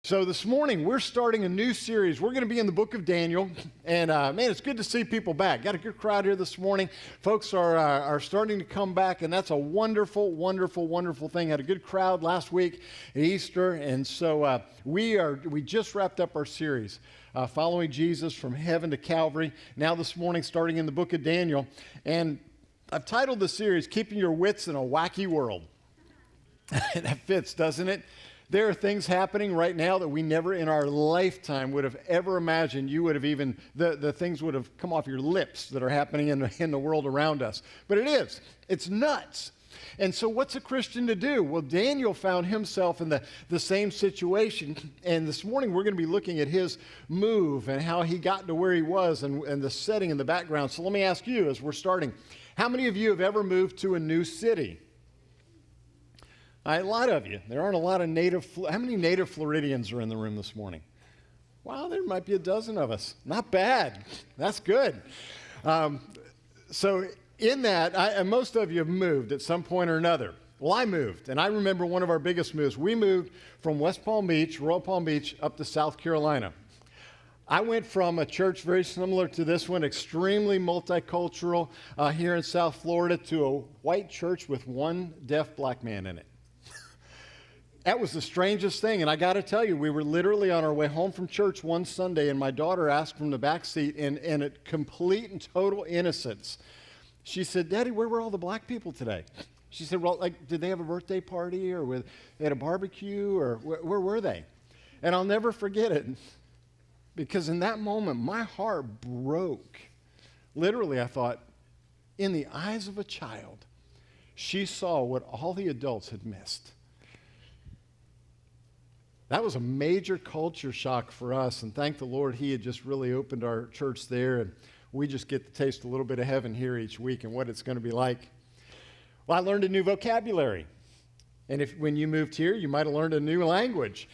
So this morning, we're starting a new series. We're going to be in the book of Daniel, and man, it's good to see people back. Got a good crowd here this morning. Folks are starting to come back, and that's a wonderful, wonderful, wonderful thing. Had a good crowd last week at Easter, and so we just wrapped up our series, Following Jesus from Heaven to Calvary. Now this morning, starting in the book of Daniel, and I've titled the series, Keeping Your Wits in a Wacky World. That fits, doesn't it? There are things happening right now that we never in our lifetime would have ever imagined. You would have even, the things would have come off your lips that are happening in the world around us. But it is. It's nuts. And so what's a Christian to do? Well, Daniel found himself in the same situation. And this morning we're going to be looking at his move and how he got to where he was and the setting in the background. So let me ask you as we're starting, how many of you have ever moved to a new city? A lot of you. There aren't a lot of how many native Floridians are in the room this morning? Wow, there might be a dozen of us. Not bad. That's good. So in that, most of you have moved at some point or another. Well, I moved, and I remember one of our biggest moves. We moved from West Palm Beach, Royal Palm Beach, up to South Carolina. I went from a church very similar to this one, extremely multicultural here in South Florida, to a white church with one deaf black man in it. That was the strangest thing, and I got to tell you, we were literally on our way home from church one Sunday, and my daughter asked from the back seat, in a complete and total innocence, she said, "Daddy, where were all the black people today?" She said, "Well, did they have a birthday party, or they had a barbecue, or where were they?" And I'll never forget it, because in that moment, my heart broke. Literally, I thought, in the eyes of a child, she saw what all the adults had missed. That was a major culture shock for us, and thank the Lord he had just really opened our church there, and we just get to taste a little bit of heaven here each week and what it's going to be like. Well, I learned a new vocabulary, and when you moved here, you might have learned a new language.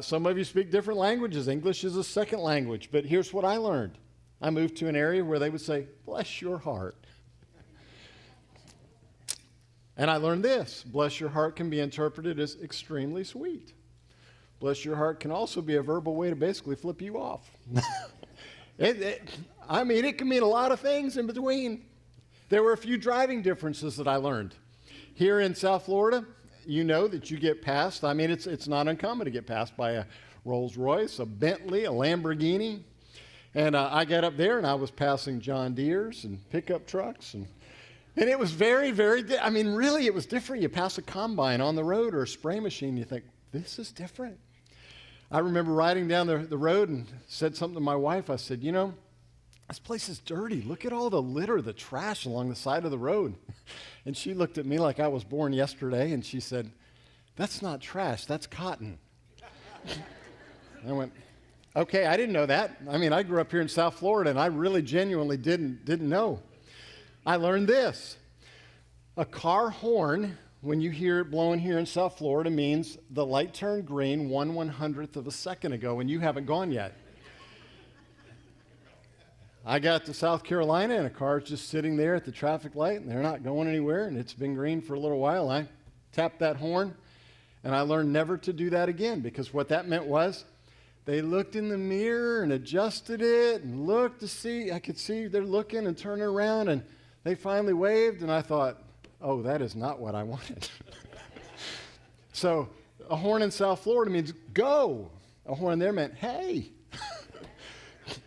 Some of you speak different languages. English is a second language, but here's what I learned. I moved to an area where they would say, "Bless your heart." And I learned this: bless your heart can be interpreted as extremely sweet. Bless your heart can also be a verbal way to basically flip you off. It can mean a lot of things in between. There were a few driving differences that I learned. Here in South Florida, you know that you get passed. It's not uncommon to get passed by a Rolls Royce, a Bentley, a Lamborghini. And I got up there and I was passing John Deeres and pickup trucks. And it was very, very, really it was different. You pass a combine on the road or a spray machine, you think, this is different. I remember riding down the road and said something to my wife. I said, this place is dirty. Look at all the litter, the trash along the side of the road. And she looked at me like I was born yesterday, and she said, "That's not trash, that's cotton." I went, okay, I didn't know that. I grew up here in South Florida, and I really genuinely didn't know. I learned this. A car horn, when you hear it blowing here in South Florida, means the light turned green 1/100th of a second ago and you haven't gone yet. I got to South Carolina and a car's just sitting there at the traffic light and they're not going anywhere and it's been green for a little while. I tapped that horn and I learned never to do that again, because what that meant was they looked in the mirror and adjusted it and looked to see. I could see they're looking and turning around, and they finally waved, and I thought, oh, that is not what I wanted. So a horn in South Florida means go. A horn there meant hey.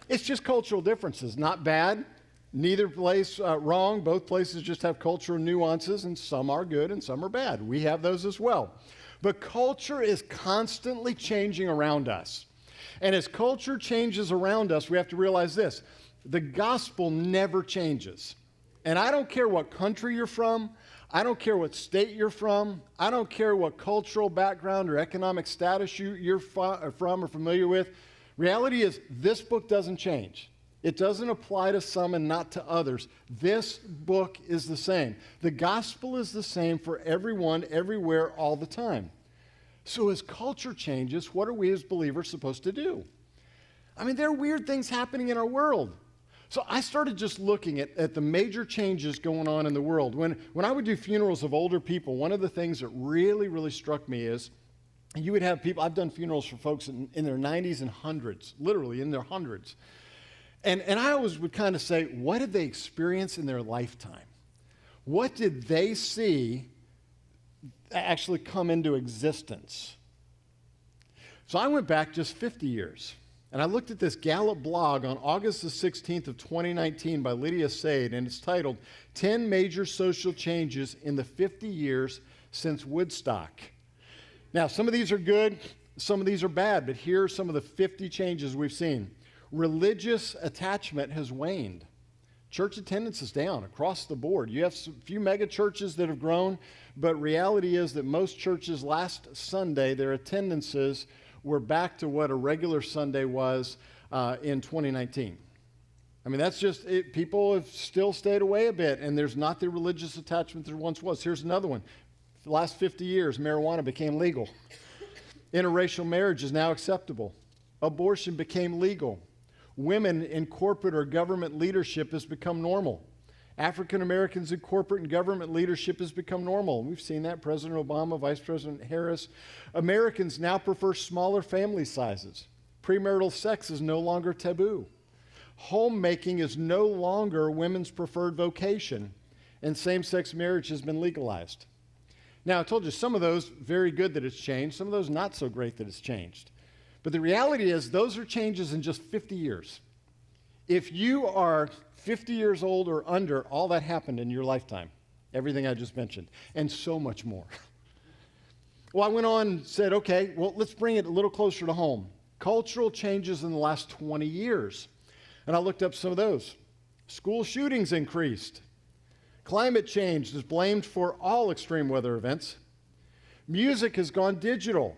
It's just cultural differences, not bad. Neither place wrong. Both places just have cultural nuances, and some are good and some are bad. We have those as well. But culture is constantly changing around us. And as culture changes around us, we have to realize this: the gospel never changes. And I don't care what country you're from. I don't care what state you're from. I don't care what cultural background or economic status you're from or familiar with. Reality is, this book doesn't change. It doesn't apply to some and not to others. This book is the same. The gospel is the same for everyone, everywhere, all the time. So as culture changes, what are we as believers supposed to do? There are weird things happening in our world. So I started just looking at the major changes going on in the world. When I would do funerals of older people, one of the things that really, really struck me is And you would have people, I've done funerals for folks in their 90s and hundreds, literally in their hundreds. And I always would kind of say, what did they experience in their lifetime? What did they see actually come into existence? So I went back just 50 years, and I looked at this Gallup blog on August the 16th of 2019 by Lydia Sade, and it's titled, 10 Major Social Changes in the 50 Years Since Woodstock. Now, some of these are good, some of these are bad, but here are some of the 50 changes we've seen. Religious attachment has waned. Church attendance is down across the board. You have a few mega churches that have grown, but reality is that most churches last Sunday, their attendances were back to what a regular Sunday was in 2019. I mean, that's just it. People have still stayed away a bit, and there's not the religious attachment there once was. Here's another one. For the last 50 years, marijuana became legal. Interracial marriage is now acceptable. Abortion became legal. Women in corporate or government leadership has become normal. African Americans in corporate and government leadership has become normal. We've seen that. President Obama, Vice President Harris. Americans now prefer smaller family sizes. Premarital sex is no longer taboo. Homemaking is no longer women's preferred vocation, and same-sex marriage has been legalized. Now, I told you some of those very good that it's changed, some of those not so great that it's changed. But the reality is those are changes in just 50 years. If you are 50 years old or under, all that happened in your lifetime, everything I just mentioned, and so much more. Well, I went on and said, okay, well, let's bring it a little closer to home. Cultural changes in the last 20 years. And I looked up some of those. School shootings increased. Climate change is blamed for all extreme weather events. Music has gone digital.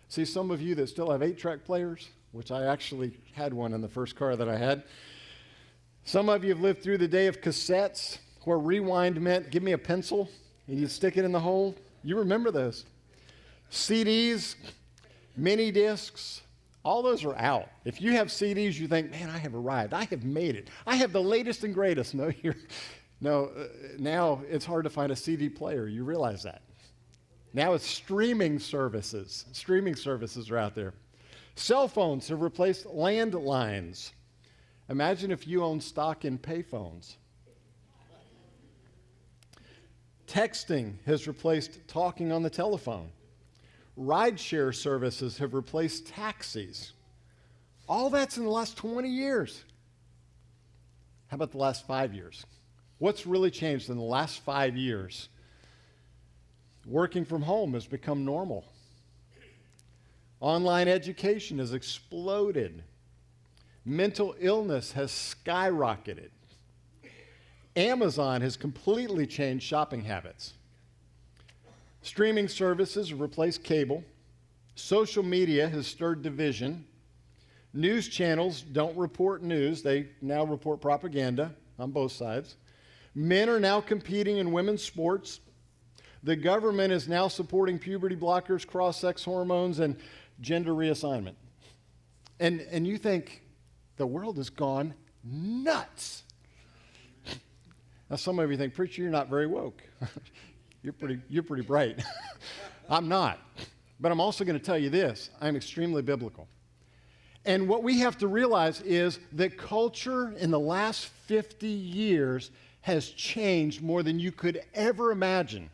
See, some of you that still have 8-track players, which I actually had one in the first car that I had. Some of you have lived through the day of cassettes, where rewind meant give me a pencil and you stick it in the hole. You remember those. CDs, mini discs, all those are out. If you have CDs, you think, man, I have arrived. I have made it. I have the latest and greatest. Now it's hard to find a CD player. You realize that. Now it's streaming services. Streaming services are out there. Cell phones have replaced landlines. Imagine if you own stock in payphones. Texting has replaced talking on the telephone. Rideshare services have replaced taxis. All that's in the last 20 years. How about the last 5 years? What's really changed in the last 5 years? Working from home has become normal. Online education has exploded. Mental illness has skyrocketed. Amazon has completely changed shopping habits. Streaming services have replaced cable. Social media has stirred division. News channels don't report news. They now report propaganda on both sides. Men are now competing in women's sports. The government is now supporting puberty blockers, cross-sex hormones, and gender reassignment. And you think the world has gone nuts. Now, some of you think, preacher, you're not very woke. You're pretty bright. I'm not. But I'm also going to tell you this. I'm extremely biblical. And what we have to realize is that culture in the last 50 years has changed more than you could ever imagine.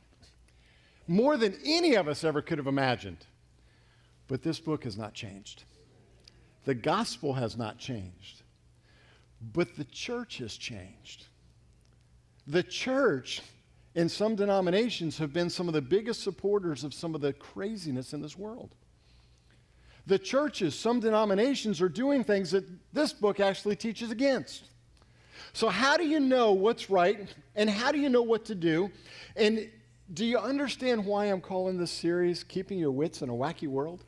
More than any of us ever could have imagined. But this book has not changed. The gospel has not changed. But the church has changed. The church, in some denominations, have been some of the biggest supporters of some of the craziness in this world. The churches, some denominations, are doing things that this book actually teaches against. So how do you know what's right, and how do you know what to do? And do you understand why I'm calling this series Keeping Your Wits in a Wacky World?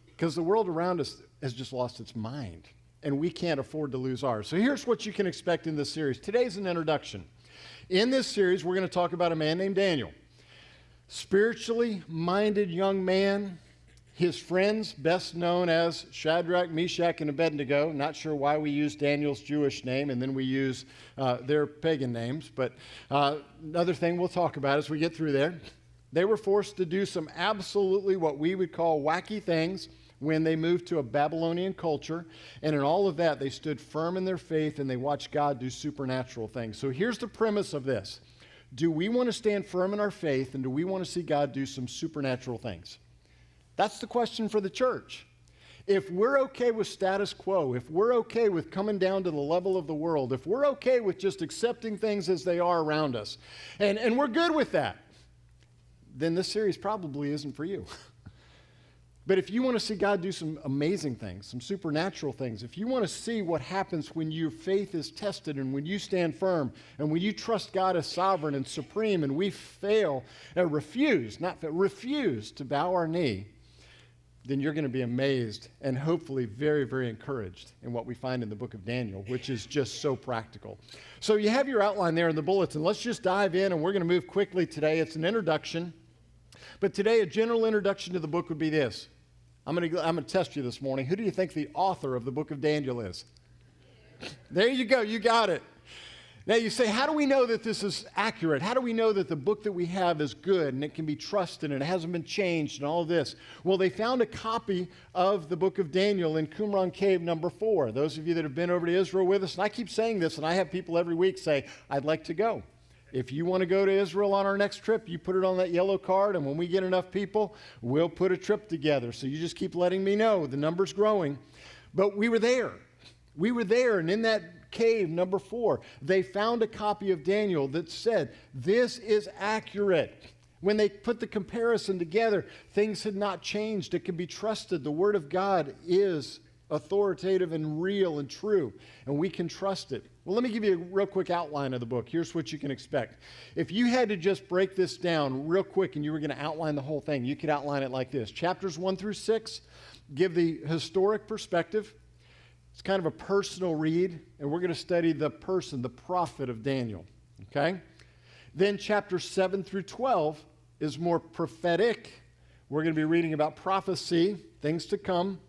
Because the world around us has just lost its mind, and we can't afford to lose ours. So here's what you can expect in this series. Today's an introduction. In this series, we're going to talk about a man named Daniel. Spiritually minded young man. His friends, best known as Shadrach, Meshach, and Abednego. Not sure why we use Daniel's Jewish name and then we use their pagan names, but another thing we'll talk about as we get through there. They were forced to do some absolutely what we would call wacky things when they moved to a Babylonian culture. And in all of that, they stood firm in their faith and they watched God do supernatural things. So here's the premise of this. Do we want to stand firm in our faith, and do we want to see God do some supernatural things? That's the question for the church. If we're okay with status quo, if we're okay with coming down to the level of the world, if we're okay with just accepting things as they are around us, and we're good with that, then this series probably isn't for you. But if you want to see God do some amazing things, some supernatural things, if you want to see what happens when your faith is tested and when you stand firm and when you trust God as sovereign and supreme and we refuse to bow our knee, then you're going to be amazed and hopefully very, very encouraged in what we find in the book of Daniel, which is just so practical. So you have your outline there in the bulletin. Let's just dive in, and we're going to move quickly today. It's an introduction. But today, a general introduction to the book would be this. I'm going to test you this morning. Who do you think the author of the book of Daniel is? There you go. You got it. Now you say, how do we know that this is accurate? How do we know that the book that we have is good and it can be trusted and it hasn't been changed and all of this? Well, they found a copy of the book of Daniel in Qumran Cave number 4. Those of you that have been over to Israel with us, and I keep saying this, and I have people every week say, I'd like to go. If you want to go to Israel on our next trip, you put it on that yellow card, and when we get enough people, we'll put a trip together. So you just keep letting me know. The number's growing. But we were there. We were there, and in that cave, number 4, they found a copy of Daniel that said, this is accurate. When they put the comparison together, things had not changed. It can be trusted. The Word of God is authoritative and real and true, and we can trust it. Well, let me give you a real quick outline of the book. Here's what you can expect. If you had to just break this down real quick and you were going to outline the whole thing, you could outline it like this. Chapters 1 through 6 give the historic perspective. It's kind of a personal read, and we're going to study the person, the prophet of Daniel. Okay? Then chapters 7 through 12 is more prophetic. We're going to be reading about prophecy, things to come.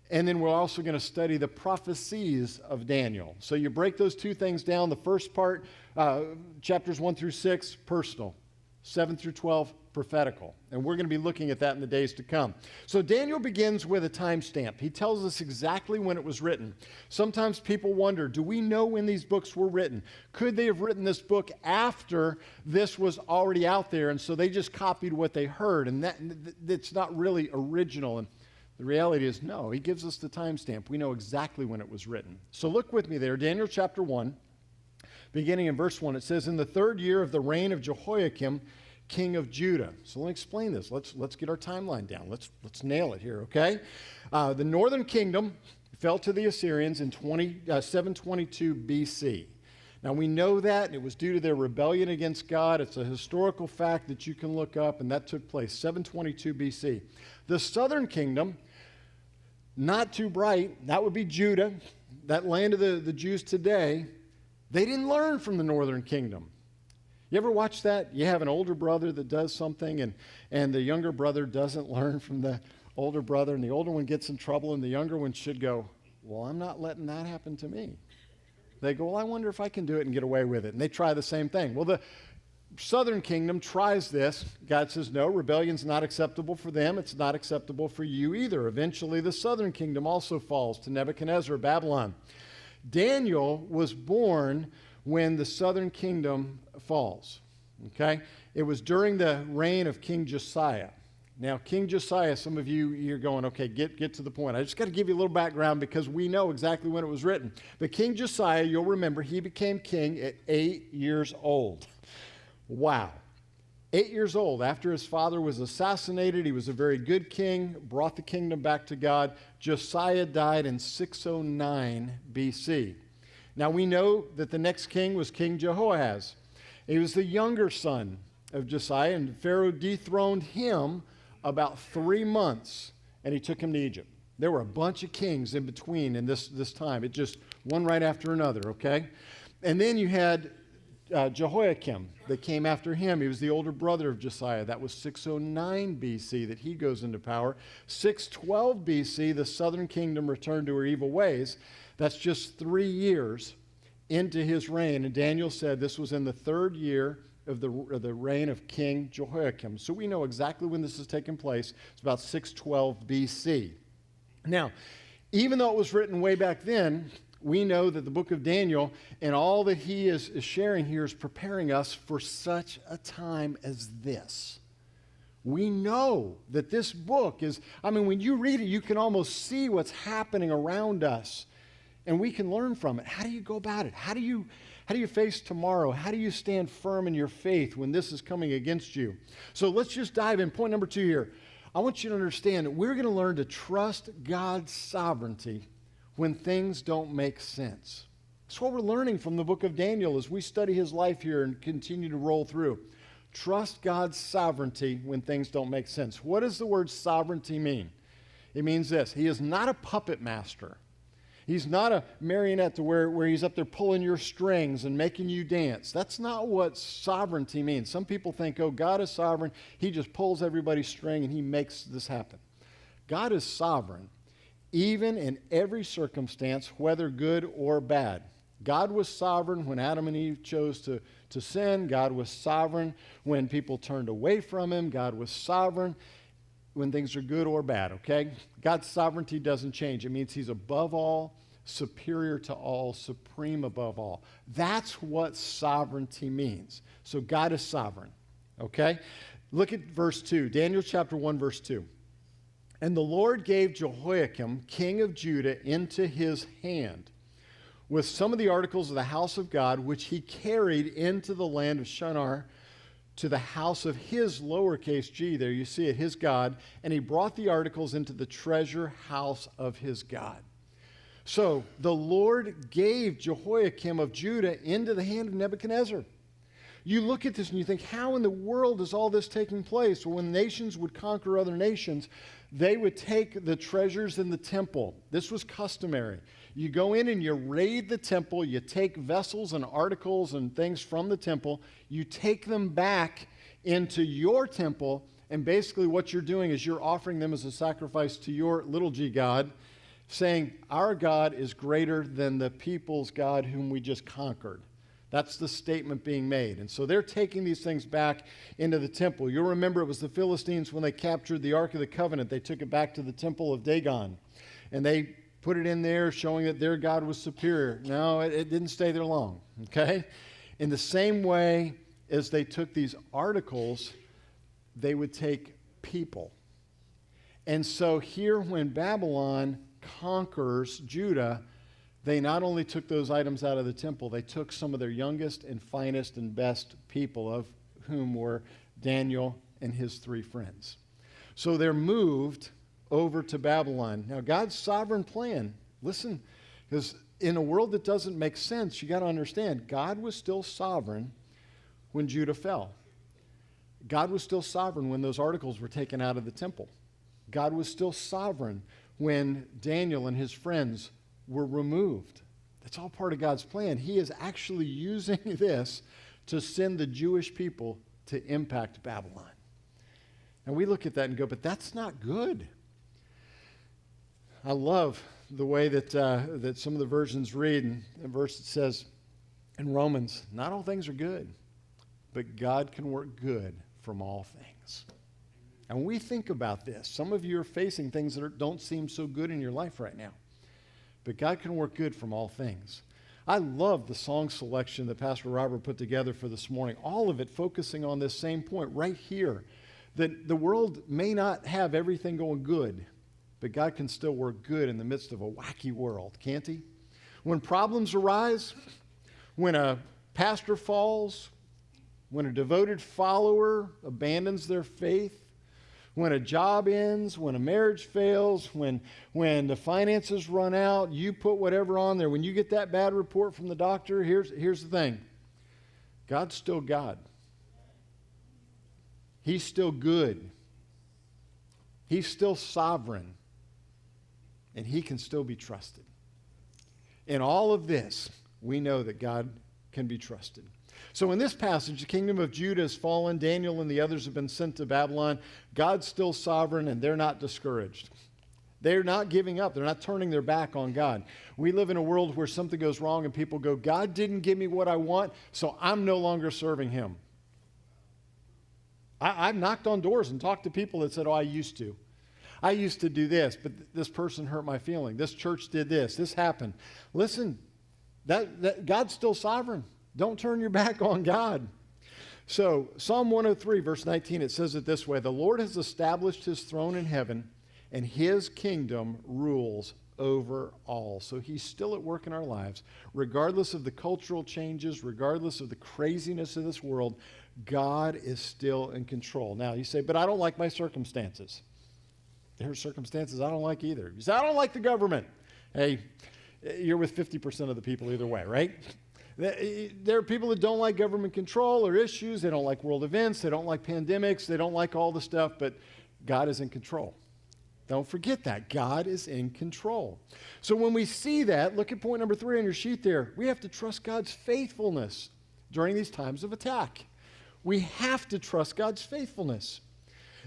And then we're also going to study the prophecies of Daniel. So you break those two things down. The first part, chapters 1 through 6, personal. 7 through 12, prophetical. And we're going to be looking at that in the days to come. So Daniel begins with a timestamp. He tells us exactly when it was written. Sometimes people wonder, do we know when these books were written? Could they have written this book after this was already out there, and so they just copied what they heard, and that's not really original? And the reality is, no, he gives us the timestamp. We know exactly when it was written. So look with me there, Daniel chapter 1, beginning in verse 1. It says, in the 3rd year of the reign of Jehoiakim, king of Judah. So let me explain this. Let's get our timeline down. Let's nail it here, okay? The northern kingdom fell to the Assyrians in 722 BC. Now, we know that, and it was due to their rebellion against God. It's a historical fact that you can look up, and that took place 722 BC. The southern kingdom, not too bright, that would be Judah, that land of the Jews today. They didn't learn from the northern kingdom. You ever watch that? You have an older brother that does something, and the younger brother doesn't learn from the older brother, and the older one gets in trouble, and the younger one should go, well, I'm not letting that happen to me. They go, well, I wonder if I can do it and get away with it. And they try the same thing. Well, the southern kingdom tries this. God says, no, rebellion's not acceptable for them. It's not acceptable for you either. Eventually, the southern kingdom also falls to Nebuchadnezzar, Babylon. Daniel was born when the southern kingdom falls. Okay? It was during the reign of King Josiah. Now, King Josiah, some of you, you're going, okay, get to the point. I just got to give you a little background because we know exactly when it was written. But King Josiah, you'll remember, he became king at 8 years old. Wow. 8 years old. After his father was assassinated, he was a very good king, brought the kingdom back to God. Josiah died in 609 BC. Now, we know that the next king was King Jehoahaz. He was the younger son of Josiah, and Pharaoh dethroned him about 3 months, and he took him to Egypt. There were a bunch of kings in between in this time. It just one right after another, okay? And then you had Jehoiakim that came after him. He was the older brother of Josiah. That was 609 BC that he goes into power. 612 BC, the southern kingdom returned to her evil ways. That's just 3 years into his reign. And Daniel said this was in the 3rd year of the reign of King Jehoiakim. So we know exactly when this is taking place. It's about 612 BC. Now, even though it was written way back then, we know that the book of Daniel and all that he is sharing here is preparing us for such a time as this. We know that this book is, when you read it, you can almost see what's happening around us, and we can learn from it. How do you go about it? How do you face tomorrow? How do you stand firm in your faith when this is coming against you? So let's just dive in. Point number 2 here. I want you to understand that we're going to learn to trust God's sovereignty when things don't make sense. That's what we're learning from the book of Daniel as we study his life here and continue to roll through. Trust God's sovereignty when things don't make sense. What does the word sovereignty mean? It means this. He is not a puppet master. He's not a marionette to where he's up there pulling your strings and making you dance. That's not what sovereignty means. Some people think, oh, God is sovereign. He just pulls everybody's string and he makes this happen. God is sovereign, even in every circumstance, whether good or bad. God was sovereign when Adam and Eve chose to sin. God was sovereign when people turned away from him. God was sovereign when things are good or bad, okay? God's sovereignty doesn't change. It means he's above all, superior to all, supreme above all. That's what sovereignty means. So God is sovereign, okay? Look at verse 2, Daniel chapter 1, verse 2. And the Lord gave Jehoiakim, king of Judah, into his hand, with some of the articles of the house of God, which he carried into the land of Shinar, to the house of his lowercase g, there you see it, his God, and he brought the articles into the treasure house of his God. So the Lord gave Jehoiakim of Judah into the hand of Nebuchadnezzar. You look at this and you think, how in the world is all this taking place? Well, when nations would conquer other nations, they would take the treasures in the temple. This was customary. You go in and you raid the temple, you take vessels and articles and things from the temple, you take them back into your temple, and basically what you're doing is you're offering them as a sacrifice to your little g God, saying, our God is greater than the people's God whom we just conquered. That's the statement being made. And so they're taking these things back into the temple. You'll remember it was the Philistines when they captured the Ark of the Covenant. They took it back to the temple of Dagon. And they put it in there showing that their God was superior. No, it didn't stay there long, okay? In the same way as they took these articles, they would take people. And so here when Babylon conquers Judah, they not only took those items out of the temple, they took some of their youngest and finest and best people, of whom were Daniel and his 3 friends. So they're moved over to Babylon. Now, God's sovereign plan, listen, because in a world that doesn't make sense, you got to understand, God was still sovereign when Judah fell. God was still sovereign when those articles were taken out of the temple. God was still sovereign when Daniel and his friends were removed. That's all part of God's plan. He is actually using this to send the Jewish people to impact Babylon. And we look at that and go, but that's not good. I love the way that some of the versions read. In a verse that says in Romans, not all things are good, but God can work good from all things. And when we think about this, some of you are facing things that don't seem so good in your life right now. But God can work good from all things. I love the song selection that Pastor Robert put together for this morning. All of it focusing on this same point right here. That the world may not have everything going good, but God can still work good in the midst of a wacky world, can't he? When problems arise, when a pastor falls, when a devoted follower abandons their faith, when a job ends, when a marriage fails, when the finances run out, you put whatever on there. When you get that bad report from the doctor, here's the thing. God's still God. He's still good. He's still sovereign. And he can still be trusted. In all of this, we know that God can be trusted. So in this passage, the kingdom of Judah has fallen. Daniel and the others have been sent to Babylon. God's still sovereign, and they're not discouraged. They're not giving up. They're not turning their back on God. We live in a world where something goes wrong and people go, God didn't give me what I want, so I'm no longer serving him. I've knocked on doors and talked to people that said, oh, I used to. I used to do this, but this person hurt my feeling. This church did this. This happened. Listen, that God's still sovereign. Don't turn your back on God. So Psalm 103, verse 19, it says it this way: the Lord has established his throne in heaven, and his kingdom rules over all. So he's still at work in our lives. Regardless of the cultural changes, regardless of the craziness of this world, God is still in control. Now, you say, but I don't like my circumstances. There are circumstances I don't like either. You say, I don't like the government. Hey, you're with 50% of the people either way, right? There are people that don't like government control or issues. They don't like world events. They don't like pandemics. They don't like all the stuff, but God is in control. Don't forget that. God is in control. So when we see that, look at point number 3 on your sheet there. We have to trust God's faithfulness during these times of attack. We have to trust God's faithfulness.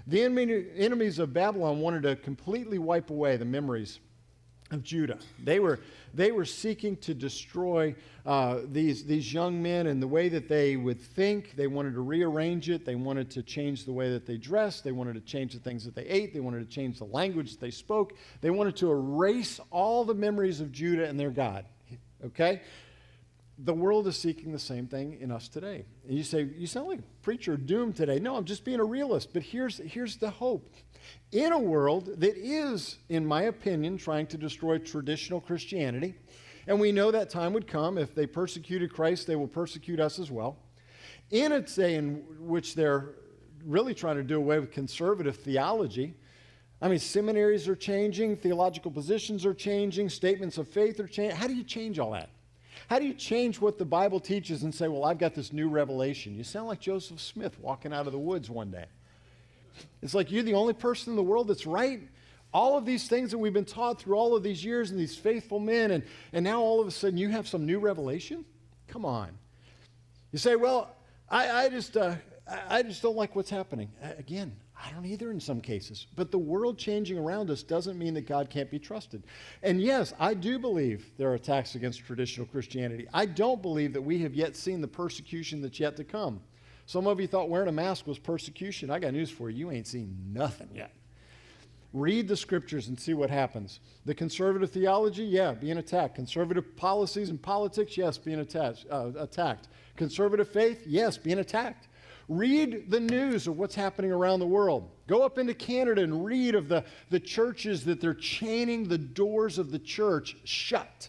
The enemies of Babylon wanted to completely wipe away the memories of Judah. They were seeking to destroy these young men and the way that they would think. They wanted to rearrange it. They wanted to change the way that they dressed. They wanted to change the things that they ate. They wanted to change the language that they spoke. They wanted to erase all the memories of Judah and their God. Okay? The world is seeking the same thing in us today. And you say, you sound like a preacher of doom today. No, I'm just being a realist. But here's the hope. In a world that is, in my opinion, trying to destroy traditional Christianity, and we know that time would come. If they persecuted Christ, they will persecute us as well. In a day in which they're really trying to do away with conservative theology, I mean, seminaries are changing, theological positions are changing, statements of faith are changing. How do you change all that? How do you change what the Bible teaches and say, well, I've got this new revelation? You sound like Joseph Smith walking out of the woods one day. It's like you're the only person in the world that's right. All of these things that we've been taught through all of these years and these faithful men, and now all of a sudden you have some new revelation? Come on. You say, well, I just don't like what's happening. Again, I don't either in some cases. But the world changing around us doesn't mean that God can't be trusted. And yes, I do believe there are attacks against traditional Christianity. I don't believe that we have yet seen the persecution that's yet to come. Some of you thought wearing a mask was persecution. I got news for you. You ain't seen nothing yet. Read the scriptures and see what happens. The conservative theology, yeah, being attacked. Conservative policies and politics, yes, being attacked. Conservative faith, yes, being attacked. Read the news of what's happening around the world. Go up into Canada and read of the churches that they're chaining the doors of the church shut.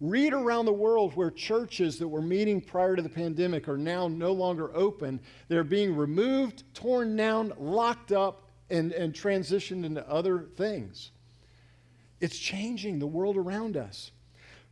Read around the world where churches that were meeting prior to the pandemic are now no longer open. They're being removed, torn down, locked up, and transitioned into other things. It's changing the world around us.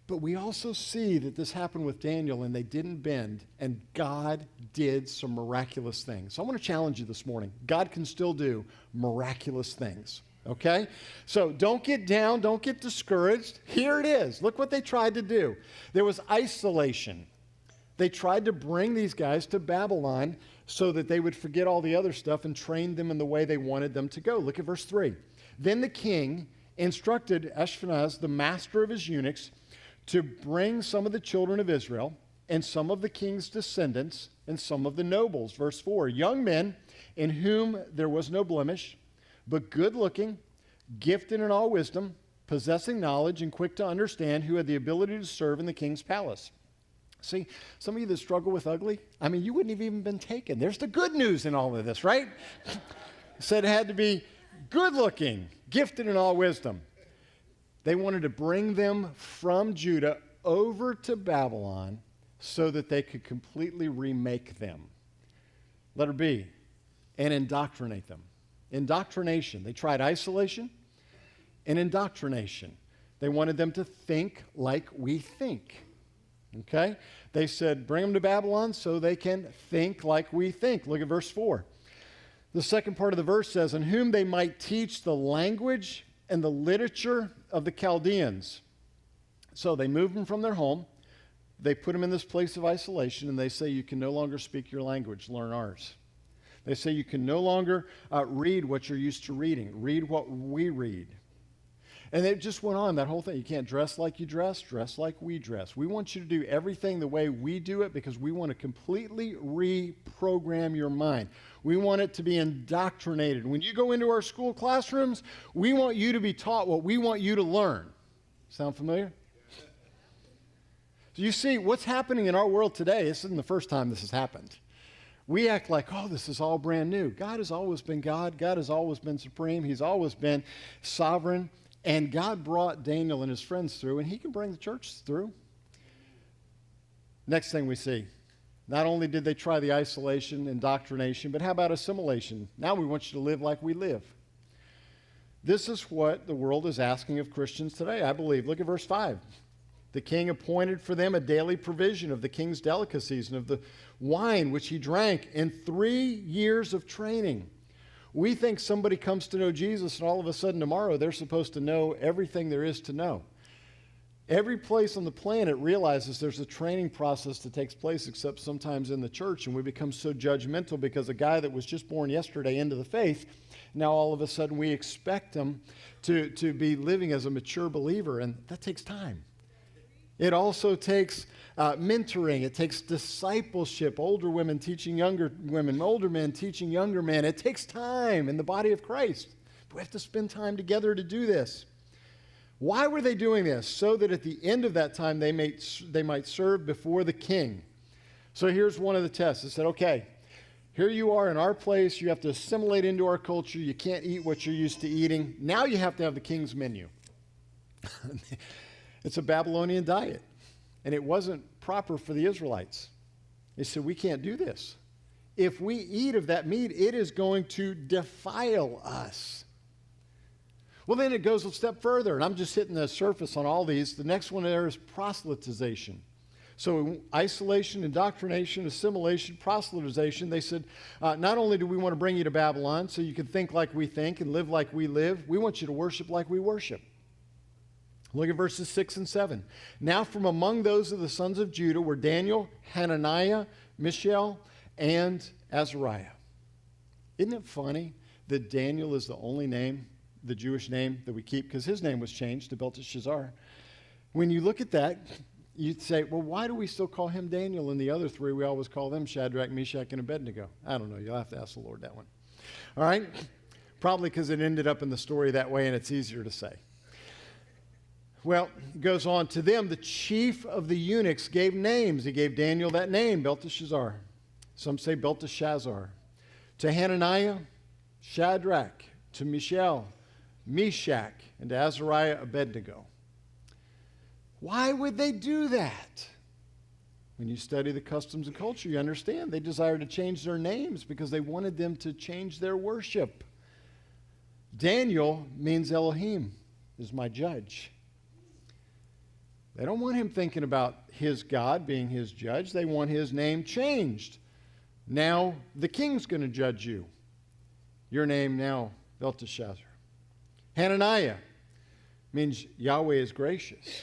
But we also see that this happened with Daniel, and they didn't bend, and God did some miraculous things. So I want to challenge you this morning. God can still do miraculous things, okay? So don't get down. Don't get discouraged. Here it is. Look what they tried to do. There was isolation. They tried to bring these guys to Babylon so that they would forget all the other stuff and train them in the way they wanted them to go. Look at verse 3. Then the king instructed Ashpenaz, the master of his eunuchs, to bring some of the children of Israel and some of the king's descendants and some of the nobles. Verse 4, young men in whom there was no blemish, but good-looking, gifted in all wisdom, possessing knowledge, and quick to understand, who had the ability to serve in the king's palace. See, some of you that struggle with ugly, I mean, you wouldn't have even been taken. There's the good news in all of this, right? Said it had to be good-looking, gifted in all wisdom. They wanted to bring them from Judah over to Babylon so that they could completely remake them. Letter B, and indoctrinate them. Indoctrination. They tried isolation and indoctrination. They wanted them to think like we think. Okay? They said, bring them to Babylon so they can think like we think. Look at verse 4. The second part of the verse says, in whom they might teach the language and the literature of the Chaldeans. So they moved them from their home. They put them in this place of isolation, and they say, you can no longer speak your language, learn ours. They say you can no longer read what you're used to reading. Read what we read. And it just went on, that whole thing. You can't dress like you dress like we dress. We want you to do everything the way we do it because we want to completely reprogram your mind. We want it to be indoctrinated. When you go into our school classrooms, we want you to be taught what we want you to learn. Sound familiar? So you see, what's happening in our world today, this isn't the first time this has happened. We act like, oh, this is all brand new. God has always been God. God has always been supreme. He's always been sovereign. And God brought Daniel and his friends through, and he can bring the church through. Next thing we see, not only did they try the isolation, indoctrination, but how about assimilation? Now we want you to live like we live. This is what the world is asking of Christians today, I believe. Look at verse 5. The king appointed for them a daily provision of the king's delicacies and of the wine which he drank in 3 years of training. We think somebody comes to know Jesus and all of a sudden tomorrow they're supposed to know everything there is to know. Every place on the planet realizes there's a training process that takes place, except sometimes in the church, and we become so judgmental because a guy that was just born yesterday into the faith, now all of a sudden we expect him to be living as a mature believer, and that takes time. It also takes mentoring. It takes discipleship, older women teaching younger women, older men teaching younger men. It takes time in the body of Christ. We have to spend time together to do this. Why were they doing this? So that at the end of that time they might serve before the king. So here's one of the tests. It said, okay, here you are in our place. You have to assimilate into our culture. You can't eat what you're used to eating. Now you have to have the king's menu. It's a Babylonian diet, and it wasn't proper for the Israelites. They said, we can't do this. If we eat of that meat, it is going to defile us. Well, then it goes a step further, and I'm just hitting the surface on all these. The next one there is proselytization. So isolation, indoctrination, assimilation, proselytization. They said, not only do we want to bring you to Babylon so you can think like we think and live like we live, we want you to worship like we worship. Look at verses 6 and 7. Now from among those of the sons of Judah were Daniel, Hananiah, Mishael, and Azariah. Isn't it funny that Daniel is the only name, the Jewish name that we keep, because his name was changed to Belteshazzar. When you look at that, you'd say, well, why do we still call him Daniel and the other three, we always call them Shadrach, Meshach, and Abednego? I don't know. You'll have to ask the Lord that one. All right? Probably because it ended up in the story that way and it's easier to say. Well, it goes on. To them, the chief of the eunuchs gave names. He gave Daniel that name, Belteshazzar. Some say Belteshazzar. To Hananiah, Shadrach. To Mishael, Meshach. And to Azariah, Abednego. Why would they do that? When you study the customs and culture, you understand they desired to change their names because they wanted them to change their worship. Daniel means Elohim is my judge. They don't want him thinking about his God being his judge. They want his name changed. Now the king's going to judge you. Your name now, Belteshazzar. Hananiah means Yahweh is gracious.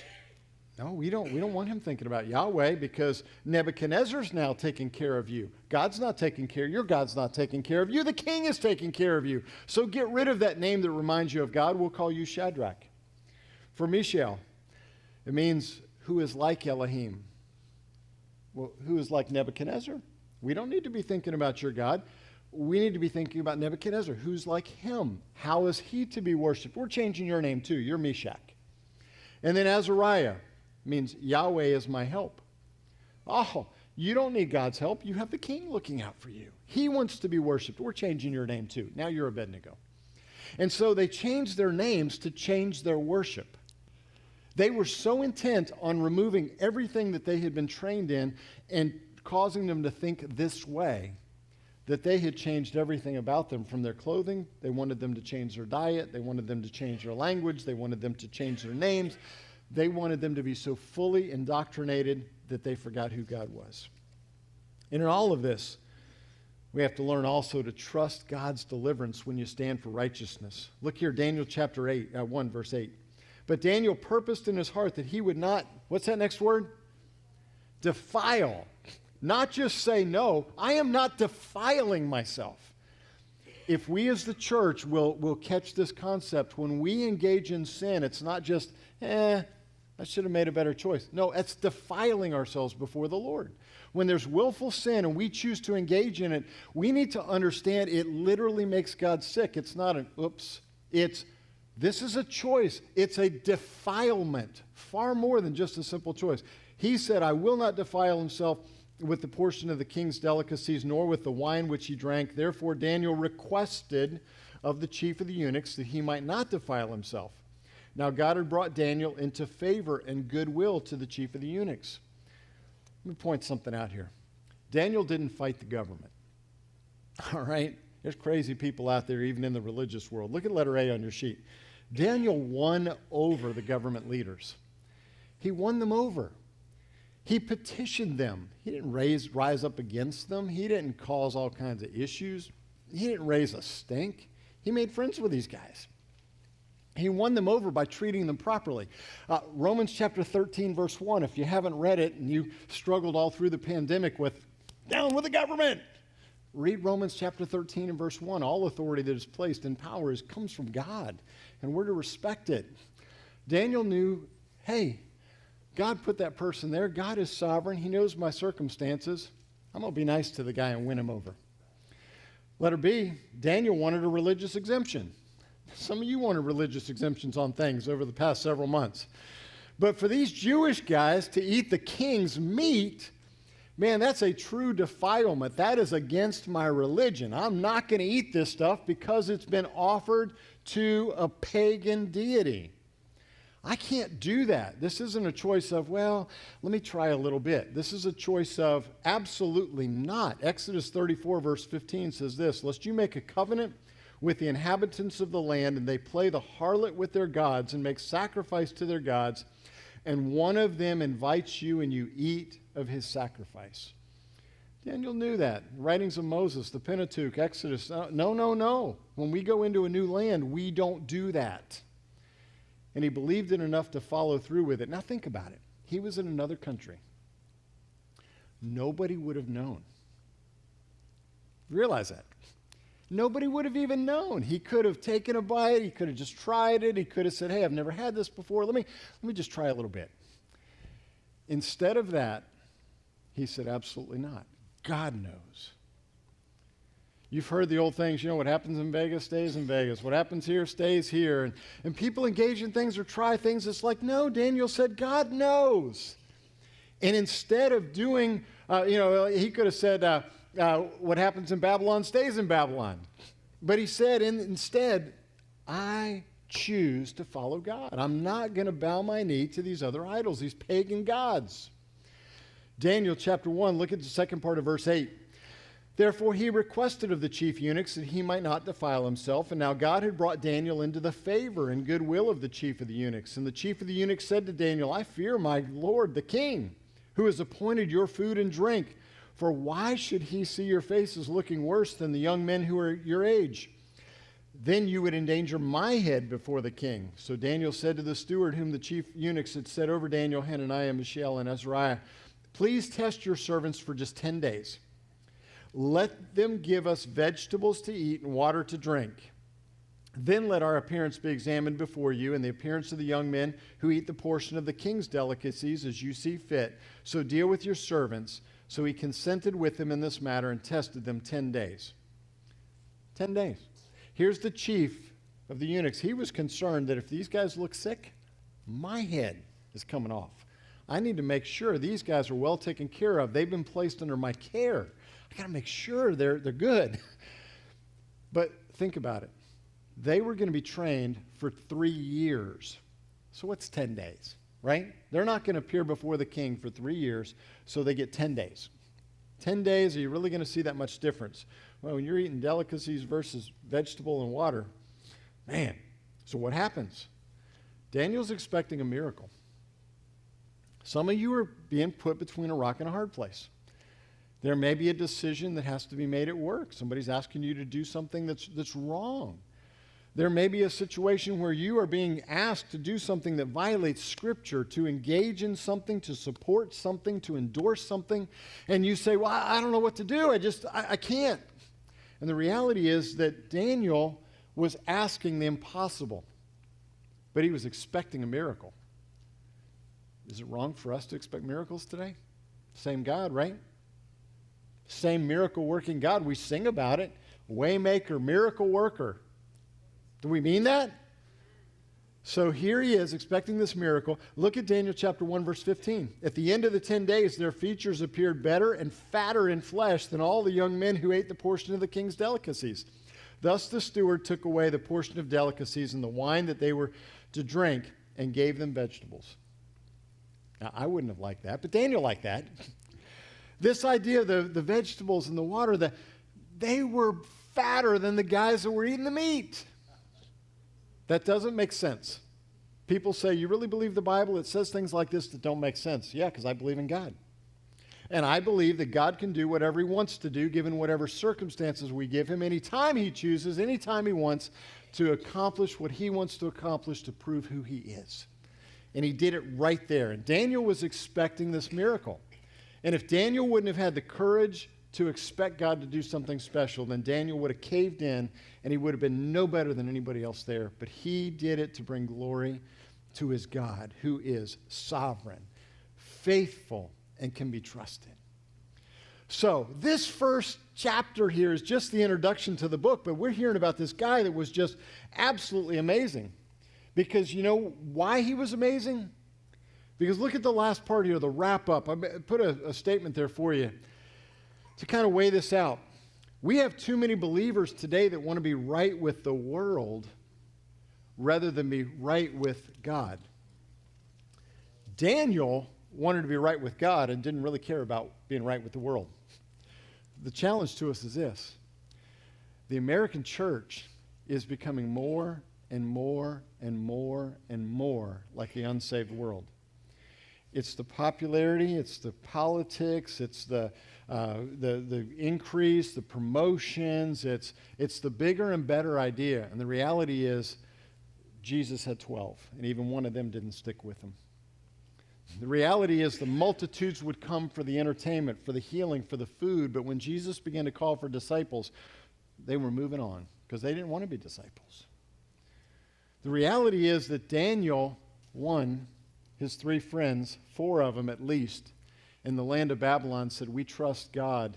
No, we don't want him thinking about Yahweh because Nebuchadnezzar's now taking care of you. God's not taking care of you. Your God's not taking care of you. The king is taking care of you. So get rid of that name that reminds you of God. We'll call you Shadrach. For Mishael, it means who is like Elohim. Well, who is like Nebuchadnezzar? We don't need to be thinking about your God. We need to be thinking about Nebuchadnezzar. Who's like him? How is he to be worshipped? We're changing your name too. You're Meshach. And then Azariah means Yahweh is my help. Oh, you don't need God's help. You have the king looking out for you. He wants to be worshipped. We're changing your name too. Now you're Abednego. And so they changed their names to change their worship. They were so intent on removing everything that they had been trained in and causing them to think this way that they had changed everything about them from their clothing. They wanted them to change their diet. They wanted them to change their language. They wanted them to change their names. They wanted them to be so fully indoctrinated that they forgot who God was. And in all of this, we have to learn also to trust God's deliverance when you stand for righteousness. Look here, Daniel chapter 1, verse 8. But Daniel purposed in his heart that he would not, what's that next word? Defile. Not just say no, I am not defiling myself. if we as the church will catch this concept, when we engage in sin, it's not just, I should have made a better choice. No, it's defiling ourselves before the Lord. When there's willful sin and we choose to engage in it, we need to understand it literally makes God sick. It's not an oops. This is a choice. It's a defilement, far more than just a simple choice. He said, I will not defile himself with the portion of the king's delicacies, nor with the wine which he drank. Therefore Daniel requested of the chief of the eunuchs that he might not defile himself. Now God had brought Daniel into favor and goodwill to the chief of the eunuchs. Let me point something out here. Daniel didn't fight the government. All right? There's crazy people out there, even in the religious world. Look at letter A on your sheet. Daniel won over the government leaders. He won them over. He petitioned them. He didn't rise up against them. He didn't cause all kinds of issues. He didn't raise a stink. He made friends with these guys. He won them over by treating them properly. Romans chapter 13, verse 1, if you haven't read it and you struggled all through the pandemic with, down with the government, read Romans chapter 13 and verse 1. All authority that is placed in power comes from God, and we're to respect it. Daniel knew, hey, God put that person there. God is sovereign. He knows my circumstances. I'm going to be nice to the guy and win him over. Letter B, Daniel wanted a religious exemption. Some of you wanted religious exemptions on things over the past several months. But for these Jewish guys to eat the king's meat, man, that's a true defilement. That is against my religion. I'm not going to eat this stuff because it's been offered to a pagan deity. I can't do that. This isn't a choice of, well, let me try a little bit. This is a choice of absolutely not. Exodus 34 verse 15 says this, lest you make a covenant with the inhabitants of the land, and they play the harlot with their gods and make sacrifice to their gods, and one of them invites you and you eat of his sacrifice. Daniel knew that. Writings of Moses, the Pentateuch, Exodus. No. When we go into a new land, we don't do that. And he believed it enough to follow through with it. Now think about it. He was in another country. Nobody would have known. Realize that. Nobody would have even known. He could have taken a bite. He could have just tried it. He could have said, hey, I've never had this before. Let me just try a little bit. Instead of that, he said, absolutely not. God knows. You've heard the old things, what happens in Vegas stays in Vegas. What happens here stays here. And people engage in things or try things. It's like, no, Daniel said, God knows. And instead of doing, he could have said, what happens in Babylon stays in Babylon. But he said, instead, I choose to follow God. I'm not going to bow my knee to these other idols, these pagan gods. Daniel chapter 1, look at the second part of verse 8. Therefore he requested of the chief eunuchs that he might not defile himself. And now God had brought Daniel into the favor and goodwill of the chief of the eunuchs. And the chief of the eunuchs said to Daniel, I fear my lord the king, who has appointed your food and drink. For why should he see your faces looking worse than the young men who are your age? Then you would endanger my head before the king. So Daniel said to the steward whom the chief eunuchs had set over Daniel, Hananiah, Mishael, and Azariah, please test your servants for just 10 days. Let them give us vegetables to eat and water to drink. Then let our appearance be examined before you, and the appearance of the young men who eat the portion of the king's delicacies as you see fit. So deal with your servants. So he consented with them in this matter and tested them 10 days. 10 days. Here's the chief of the eunuchs. He was concerned that if these guys look sick, my head is coming off. I need to make sure these guys are well taken care of. They've been placed under my care. I got to make sure they're good. But think about it. They were going to be trained for 3 years. So what's 10 days, right? They're not going to appear before the king for 3 years, so they get 10 days. 10 days, are you really going to see that much difference? Well, when you're eating delicacies versus vegetable and water, man. So what happens? Daniel's expecting a miracle. Some of you are being put between a rock and a hard place. There may be a decision that has to be made at work. Somebody's asking you to do something that's wrong. There may be a situation where you are being asked to do something that violates Scripture, to engage in something, to support something, to endorse something, and you say, well, I don't know what to do. I can't. And the reality is that Daniel was asking the impossible, but he was expecting a miracle. Is it wrong for us to expect miracles today? Same God, right? Same miracle-working God. We sing about it. Waymaker, miracle worker. Do we mean that? So here he is expecting this miracle. Look at Daniel chapter 1, verse 15. At the end of the 10 days, their features appeared better and fatter in flesh than all the young men who ate the portion of the king's delicacies. Thus the steward took away the portion of delicacies and the wine that they were to drink and gave them vegetables. Now, I wouldn't have liked that, but Daniel liked that. This idea of the vegetables and the water, they were fatter than the guys that were eating the meat. That doesn't make sense. People say, you really believe the Bible? It says things like this that don't make sense. Yeah, because I believe in God. And I believe that God can do whatever he wants to do, given whatever circumstances we give him, anytime he chooses, anytime he wants, to accomplish what he wants to accomplish to prove who he is. And he did it right there. And Daniel was expecting this miracle. And if Daniel wouldn't have had the courage to expect God to do something special, then Daniel would have caved in and he would have been no better than anybody else there. But he did it to bring glory to his God, who is sovereign, faithful, and can be trusted. So this first chapter here is just the introduction to the book, but we're hearing about this guy that was just absolutely amazing. Because you know why he was amazing? Because look at the last part here, the wrap up. I put a statement there for you to kind of weigh this out. We have too many believers today that want to be right with the world rather than be right with God. Daniel wanted to be right with God and didn't really care about being right with the world. The challenge to us is this. The American church is becoming more and more and more and more like the unsaved world. It's the popularity, it's the politics, it's the increase, the promotions, it's the bigger and better idea. And the reality is Jesus had 12, and even one of them didn't stick with him. The reality is the multitudes would come for the entertainment, for the healing, for the food, but when Jesus began to call for disciples, they were moving on because they didn't want to be disciples. The reality is that Daniel won his 3 friends, 4 of them at least, in the land of Babylon said, we trust God.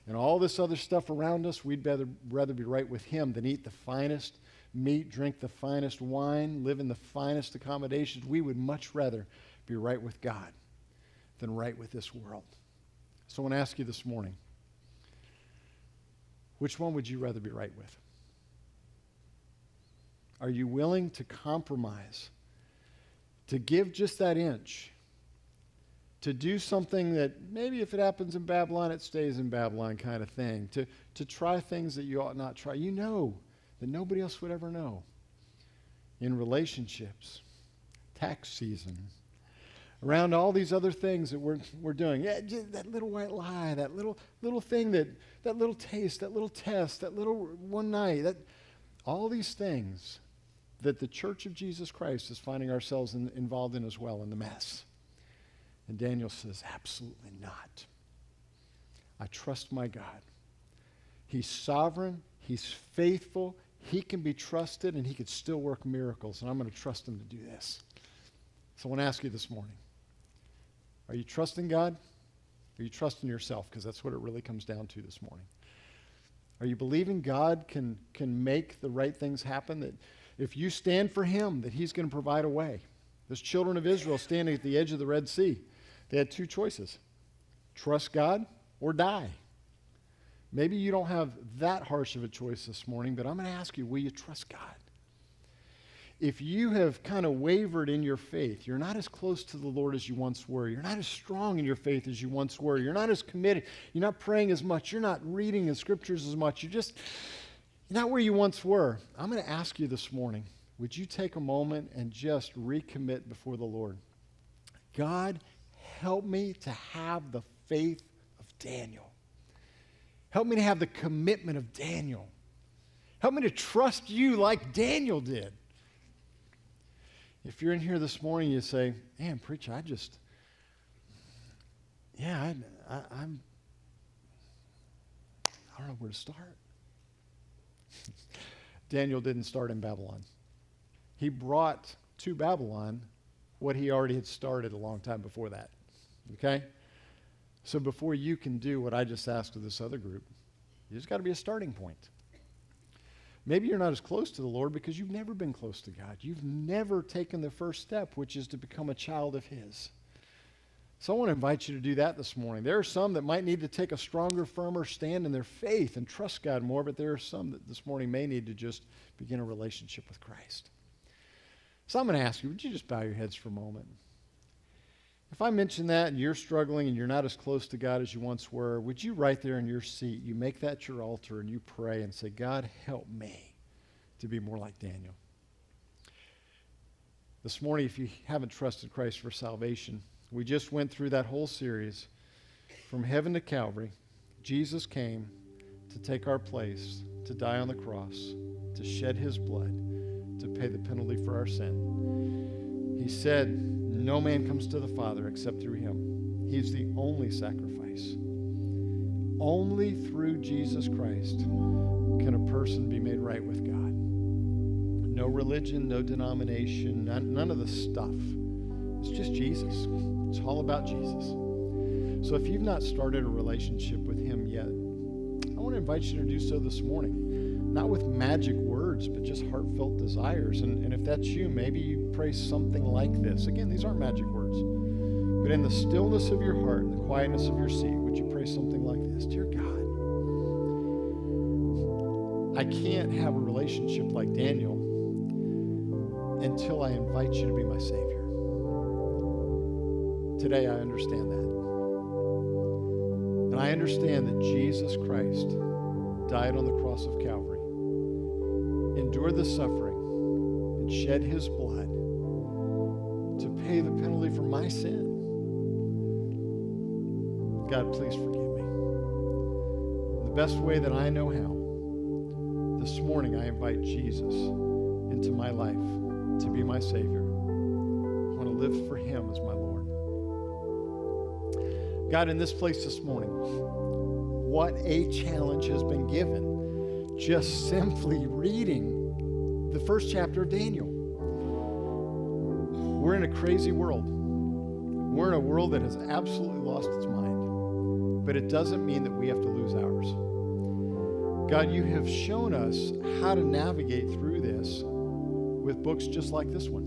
And all this other stuff around us, we'd rather be right with him than eat the finest meat, drink the finest wine, live in the finest accommodations. We would much rather be right with God than right with this world. So I want to ask you this morning, which one would you rather be right with? Are you willing to compromise, to give just that inch, to do something that maybe if it happens in Babylon, it stays in Babylon kind of thing, to try things that you ought not try? You know that nobody else would ever know. In relationships, tax season, around all these other things that we're doing. Yeah, that little white lie, that little thing, that little taste, that little test, that little one night, all these things that the Church of Jesus Christ is finding ourselves involved in as well in the mess. And Daniel says, absolutely not. I trust my God. He's sovereign. He's faithful. He can be trusted, and he can still work miracles, and I'm going to trust him to do this. So I want to ask you this morning, are you trusting God? Are you trusting yourself? Because that's what it really comes down to this morning. Are you believing God can make the right things happen, that if you stand for him, that he's going to provide a way? Those children of Israel standing at the edge of the Red Sea, they had 2 choices. Trust God or die. Maybe you don't have that harsh of a choice this morning, but I'm going to ask you, will you trust God? If you have kind of wavered in your faith, you're not as close to the Lord as you once were. You're not as strong in your faith as you once were. You're not as committed. You're not praying as much. You're not reading the scriptures as much. You're not where you once were. I'm going to ask you this morning, would you take a moment and just recommit before the Lord? God, help me to have the faith of Daniel. Help me to have the commitment of Daniel. Help me to trust you like Daniel did. If you're in here this morning, you say, man, preacher, I don't know where to start. Daniel didn't start in Babylon. He brought to Babylon what he already had started a long time before that. Okay? So before you can do what I just asked of this other group, there's got to be a starting point. Maybe you're not as close to the Lord because you've never been close to God. You've never taken the first step, which is to become a child of His. So I want to invite you to do that this morning. There are some that might need to take a stronger, firmer stand in their faith and trust God more, but there are some that this morning may need to just begin a relationship with Christ. So I'm going to ask you, would you just bow your heads for a moment? If I mention that and you're struggling and you're not as close to God as you once were, would you right there in your seat, you make that your altar and you pray and say, God, help me to be more like Daniel. This morning, if you haven't trusted Christ for salvation, we just went through that whole series from heaven to Calvary. Jesus came to take our place, to die on the cross, to shed His blood, to pay the penalty for our sin. He said, no man comes to the Father except through Him. He's the only sacrifice. Only through Jesus Christ can a person be made right with God. No religion, no denomination, none of the stuff. It's just Jesus. It's all about Jesus. So if you've not started a relationship with Him yet, I want to invite you to do so this morning. Not with magic words, but just heartfelt desires. And if that's you, maybe you pray something like this. Again, these aren't magic words. But in the stillness of your heart and the quietness of your seat, would you pray something like this? Dear God, I can't have a relationship like Daniel until I invite you to be my Savior. Today I understand that. And I understand that Jesus Christ died on the cross of Calvary, endured the suffering, and shed His blood to pay the penalty for my sin. God, please forgive me. In the best way that I know how, this morning I invite Jesus into my life to be my Savior. I want to live for Him as my Lord. God, in this place this morning, what a challenge has been given just simply reading the first chapter of Daniel. We're in a crazy world. We're in a world that has absolutely lost its mind, but it doesn't mean that we have to lose ours. God, you have shown us how to navigate through this with books just like this one,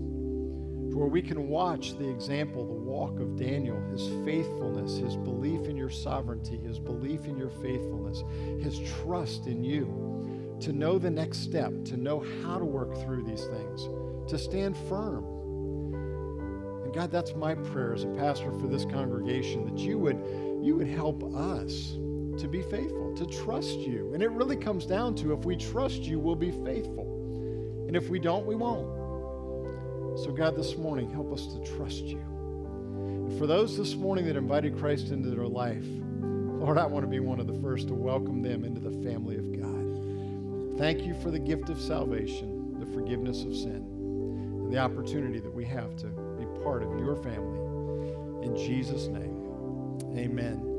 where we can watch the example, the walk of Daniel, his faithfulness, his belief in your sovereignty, his belief in your faithfulness, his trust in you, to know the next step, to know how to work through these things, to stand firm. And God, that's my prayer as a pastor for this congregation, that you would help us to be faithful, to trust you. And it really comes down to, if we trust you, we'll be faithful. And if we don't, we won't. So God, this morning, help us to trust you. And for those this morning that invited Christ into their life, Lord, I want to be one of the first to welcome them into the family of God. Thank you for the gift of salvation, the forgiveness of sin, and the opportunity that we have to be part of your family. In Jesus' name, amen.